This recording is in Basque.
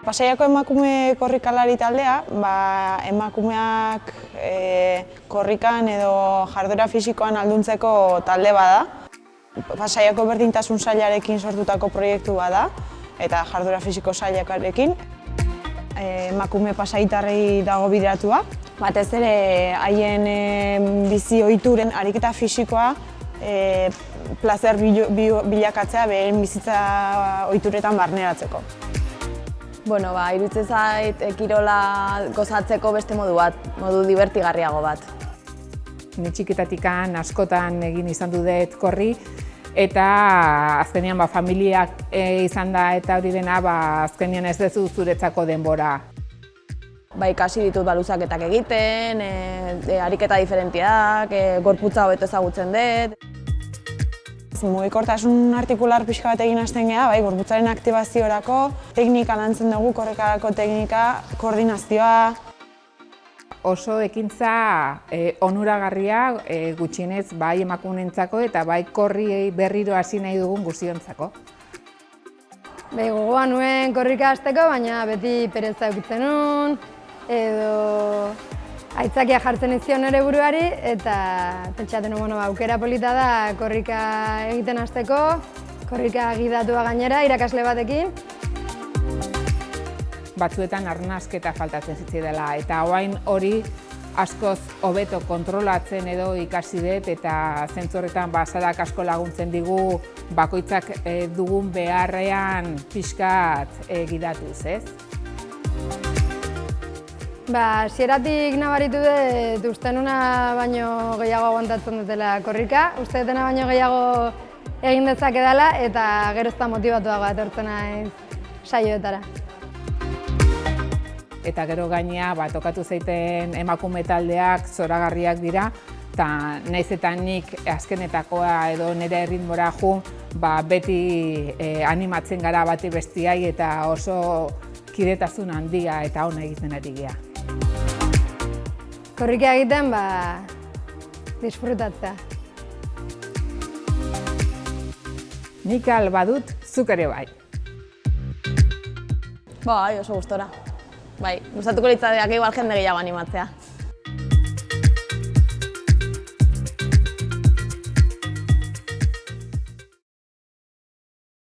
Pasaiako emakume korrikalari taldea, emakumeak korrikan edo jarduera fisikoan ahalduntzeko talde bada. Pasaiako berdintasun sailarekin sortutako proiektu bada eta jarduera fisiko sailarekin. Emakume pasaitarrei dago bideratua. Batez ere haien bizi ohituren ariketa fisikoa plazer bilakatzea beren bizitza ohituretan barneratzeko. Iruditzen zait kirola gozatzeko beste modu bat, modu divertigarriago bat. Ni txikitatikan askotan egin izan dut korri eta azkenean familiak izan da eta hori dena azkenean ez duzu zuretzako denbora. Ikasi ditut luzaketak egiten, ariketa diferentiak, gorputza hobeto ezagutzen dut. Mugikortasun artikular pixka bat egin hasten gara, gorputzaren aktibaziorako, teknika lantzen dugu, korrikarako teknika, koordinazioa. Oso ekintza onuragarria gutxienez bai emakumeentzako eta bai korri berriro hasi nahi dugun guztiontzako. Gogoa nuen korrika hasteko, baina beti pereza edukitzen nuen, edo aitzakia jartzen izion nire buruari eta pentsatzen aukera polita da korrika egiten hasteko, korrika gidatua gainera irakasle batekin. Batzuetan arnasketa faltatzen zitzaidala eta orain hori askoz hobeto kontrolatzen edo ikasi dut eta zentzu horretan zadak asko laguntzen digu bakoitzak dugun beharrean pixkat gidatuz, ez? Hasieratik nabaritu dut uste nuna baino gehiago aguantatzen dutela korrika, uste dutena baino gehiago egin dezake dela eta gero ez da motibatuagoa etortzen naiz saioetara. Eta gero gainea tokatu zaiten emakume taldeak zoragarriak dira eta nahiz eta nik azkenetakoa edo nire erritmora jo, beti animatzen gara bati bestiai eta oso kidetasun handia eta ona egiten ari gara. Korrika egiten, disfrutatzea. Nik badut, zuk ere bai. Oso gustora. Gustatuko litzateke igual jende gehiago animatzea.